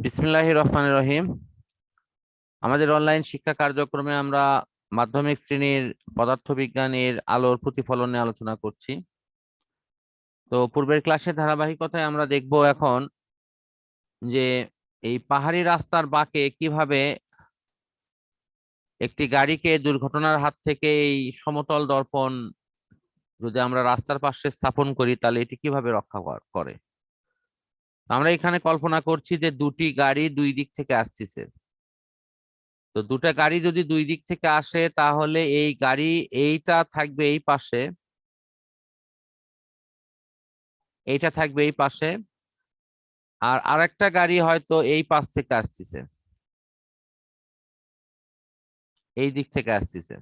বিসমিল্লাহির রহমানির রহিম। আমাদের অনলাইন শিক্ষা কার্যক্রমে আমরা মাধ্যমিক শ্রেণীর পদার্থবিজ্ঞানের আলোর প্রতিফলন নিয়ে আলোচনা করছি। তো পূর্বের ক্লাসের ধারাবাহিকতায় আমরা দেখব এখন যে এই পাহাড়ি রাস্তার বাঁকে কিভাবে একটি গাড়িকে দুর্ঘটনার হাত থেকে এই সমতল দর্পণ যদি আমরা রাস্তার পাশে স্থাপন করি তাহলে এটি কিভাবে রক্ষা করে। আমরা এখানে কল্পনা করছি যে দুটি গাড়ি দুই দিক থেকে আসতেছে। তো দুটা গাড়ি যদি দুই দিক থেকে আসে তাহলে এই গাড়ি এইটা থাকবে এই পাশে, এইটা থাকবে এই পাশে, আর আরেকটা গাড়ি হয়তো এই পাশ থেকে আসতেছে, এই দিক থেকে আসতেছে।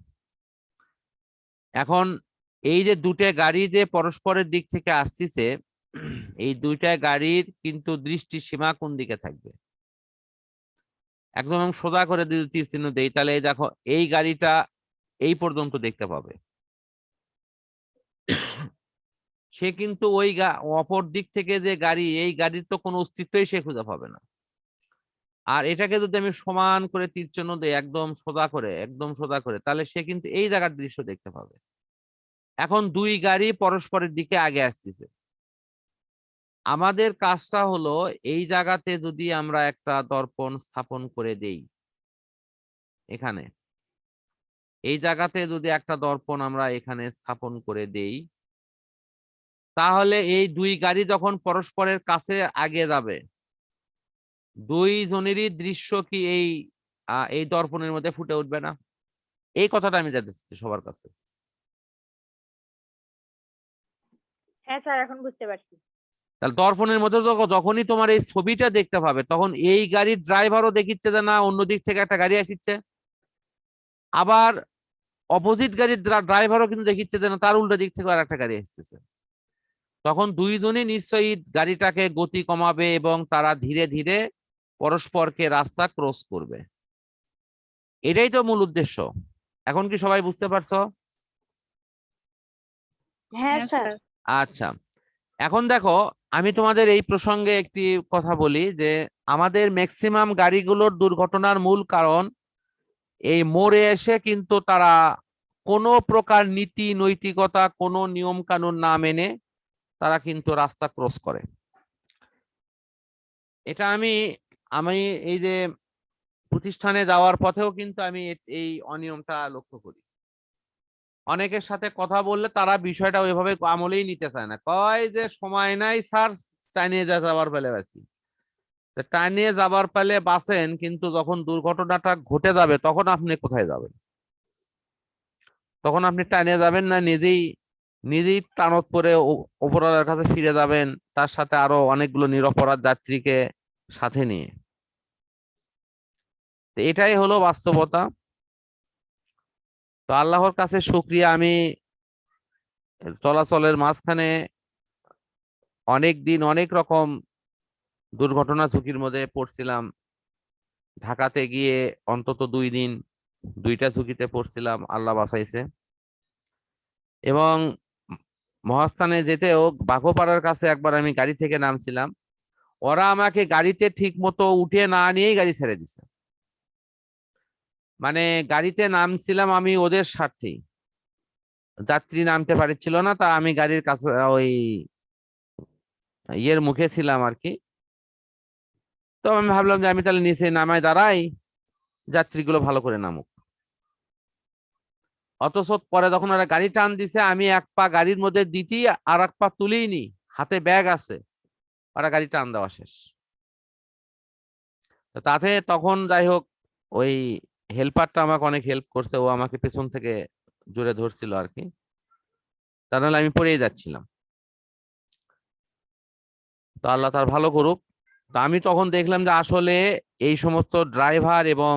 এখন এই যে দুটা গাড়ি যে পরস্পরের দিক থেকে আসতেছে, এই দুইটা গাড়ির কিন্তু দৃষ্টি সীমা কোন দিকে থাকবে। একদম সোজা করে যদি তীর চিহ্ন দেই তাহলে এই দেখো এই গাড়িটা এই পর্যন্ত দেখতে পাবে, সে কিন্তু ওই অপর দিক থেকে যে গাড়ি, এই গাড়ির তো কোনো অস্তিত্বই সে খুঁজে পাবে না। আর এটাকে যদি আমি সমান করে তীর চিহ্ন দেই একদম সোজা করে, একদম সোজা করে, তাহলে সে কিন্তু এই জায়গার দৃশ্য দেখতে পাবে। এখন দুই গাড়ি পরস্পরের দিকে আগে আসতেছে। আমাদের কাজটা হলো এই জায়গাতে যদি আমরা একটা দর্পণ স্থাপন করে দেই, এখানে এই জায়গাতে যদি একটা দর্পণ আমরা এখানে স্থাপন করে দেই, তাহলে এই দুই গাড়ি যখন পরস্পরের কাছে আগে যাবে, দুইজনেরই দৃশ্য কি এই দর্পণের মধ্যে ফুটে উঠবে না? এই কথাটা আমি জানতে চাচ্ছি সবার কাছে। হ্যাঁ স্যার, এখন বুঝতে পারছি। তাহলে দর্পণের মধ্যে যখনই তোমার এই ছবিটা দেখতে পাবে, তখন এই গাড়ির ড্রাইভারও দেখিচ্ছে যে না অন্য দিক থেকে একটা গাড়ি আসছে, আবার অপোজিট গাড়ির ড্রাইভারও কিন্তু দেখিচ্ছে যে না তার উল্টো দিক থেকে আর একটা গাড়ি আসছে। তখন দুইজনই নিশ্চয়ই গাড়িটাকে গতি কমাবে এবং তারা ধীরে ধীরে পরস্পরকে রাস্তা ক্রস করবে। এটাই তো মূল উদ্দেশ্য। এখন কি সবাই বুঝতে পারছো? হ্যাঁ স্যার। আচ্ছা, এখন দেখো আমি তোমাদের এই প্রসঙ্গে একটি কথা বলি যে আমাদের ম্যাক্সিমাম গাড়িগুলোর দুর্ঘটনার মূল কারণ এই মোড়ে এসে কিন্তু তারা কোনো প্রকার নীতি নৈতিকতা, কোনো নিয়ম কানুন না মেনে তারা কিন্তু রাস্তা ক্রস করে। এটা আমি আমি এই যে প্রতিষ্ঠানে যাওয়ার পথেও কিন্তু আমি এই অনিয়মটা লক্ষ্য করি। অনেকের সাথে কথা বললে তারা বিষয়টা ওইভাবে আমলেই নিতে চায় না, কয় যে সময় নাই স্যার, টাইনিয়ে যাবার ফেলে বাঁচি। টাইনিয়ে যাবার ফেলে বাঁচেন, কিন্তু যখন দুর্ঘটনাটা ঘটে যাবে তখন আপনি কোথায় যাবেন? তখন আপনি টাইনিয়ে যাবেন না নিজেই নিজেই টানত পরে ওপরওয়ালার কাছে ফিরে যাবেন, তার সাথে আরো অনেকগুলো নিরপরাধ যাত্রীকে সাথে নিয়ে? এটাই হলো বাস্তবতা। তো আল্লাহর কাছে শুকরিয়া, আমি চলাচলের মাঝখানে অনেক দিন অনেক রকম দুর্ঘটনা ঝুঁকির মধ্যে পড়ছিলাম। ঢাকাতে গিয়ে অন্তত 2 দিন 2টা ঝুঁকিতে পড়ছিলাম, আল্লাহ বাঁচাইছে। এবং মহাস্থানে যেতেও বাঘোপাড়ার কাছে একবার আমি গাড়ি থেকে নামছিলাম, ওরা আমাকে গাড়িতে ঠিক মতো উঠে না নিয়েই গাড়ি ছেড়ে দিছে। মানে গাড়িতে নামছিলাম আমি ওদের স্বার্থেই, যাত্রী নামতে পারছিল না, তা আমি গাড়ির কাছে ওই ইয়ের মুখে ছিলাম আর কি। তো আমি ভাবলাম যে আমি তাহলে নিচে নামায় দাঁড়াই, যাত্রীগুলো ভালো করে নামুক। অথচ পরে যখন ওরা গাড়ি টান দিছে, আমি এক পা গাড়ির মধ্যে দিতেই আর এক পা তুলেই নি, হাতে ব্যাগ আছে, ওরা গাড়ি টান দেওয়া শেষ। তো তাতে তখন যাই হোক ওই হেল্পারটা আমাকে অনেক হেল্প করছে, ও আমাকে পেছন থেকে জোরে ধরছিল আর কি, তা নাহলে আমি পড়েই যাচ্ছিলাম। তো আল্লাহ তার ভালো করুক। তা আমি তখন দেখলাম যে আসলে এই সমস্ত ড্রাইভার এবং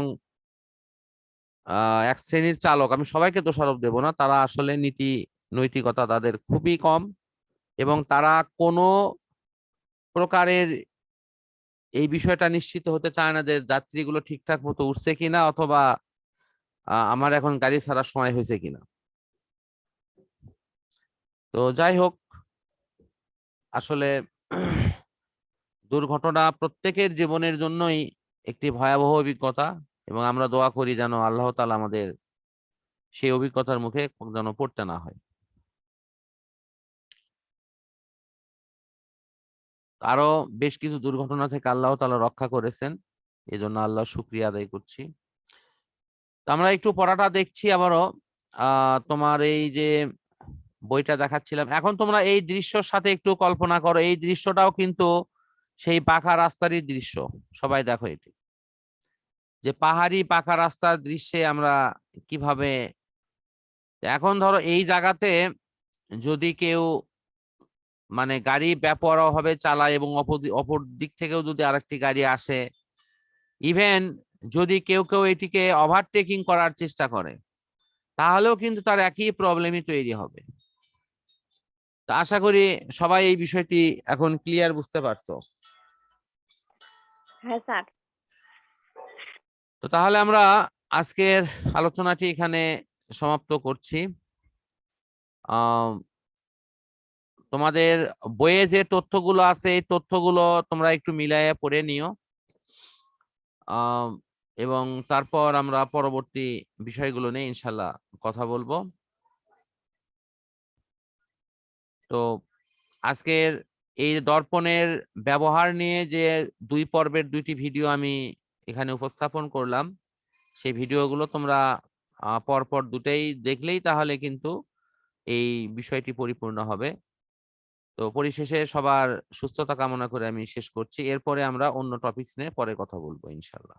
এক শ্রেণীর চালক, আমি সবাইকে দোষারোপ দেব না, তারা আসলে নীতি নৈতিকতা তাদের খুবই কম, এবং তারা কোনো প্রকারের এই বিষয়টা নিশ্চিত হতে চায় না যে যাত্রীগুলো ঠিকঠাক মতো উঠছে কিনা, অথবা আমার এখন গাড়ি ছাড়ার সময় হয়েছে কিনা। তো যাই হোক, আসলে দুর্ঘটনা প্রত্যেকের জীবনের জন্যই একটি ভয়াবহ অভিজ্ঞতা, এবং আমরা দোয়া করি যেন আল্লাহ তাআলা আমাদের সেই অভিজ্ঞতার মুখে যেন পড়তে না হয়। আরো বেশ কিছু দুর্ঘটনা থেকে আল্লাহ তাআলা রক্ষা করেছেন, এই জন্য আল্লাহর শুকরিয়া আদায় করছি। তো আমরা একটু পড়াটা দেখছি আবারও। তোমার এই যে বইটা দেখাচ্ছিলাম, এখন তোমরা এই দৃশ্যর সাথে একটু কল্পনা করো, এই দৃশ্যটাও কিন্তু সেই পাকা রাস্তারই দৃশ্য। সবাই দেখো এটি, যে পাহাড়ি পাকা রাস্তার দৃশ্যে আমরা কিভাবে, এখন ধরো এই জায়গাতে যদি কেউ মানে গাড়ি বেপরোয়া ভাবে চালায় এবং অপর দিক থেকেও যদি আরেকটি গাড়ি আসে, ইভেন যদি কেউ কেউ এটিকে ওভারটেকিং করার চেষ্টা করে, তাহলেও কিন্তু তার একই প্রবলেমই তৈরি হবে। তো আশা করি সবাই এই বিষয়টি এখন ক্লিয়ার বুঝতে পারছো। হ্যাঁ স্যার। তো তাহলে আমরা আজকের আলোচনাটি এখানে সমাপ্ত করছি। তোমাদের বইয়ে যে তথ্যগুলো আছে এই তথ্যগুলো তোমরা একটু মিলাইয়া পড়ে নিও, এবং তারপর আমরা পরবর্তী বিষয়গুলো নিয়ে ইনশাল্লাহ কথা বলবো। তো আজকের এই দর্পণের ব্যবহার নিয়ে যে 2 পর্বের 2টি ভিডিও আমি এখানে উপস্থাপন করলাম, সেই ভিডিওগুলো তোমরা পরপর দুটেই দেখলেই তাহলে কিন্তু এই বিষয়টি পরিপূর্ণ হবে। তো পরিশেষে সবার সুস্থতা কামনা করে আমি শেষ করছি। এরপরে আমরা অন্য টপিকস নিয়ে পরে কথা বলবো ইনশাল্লাহ।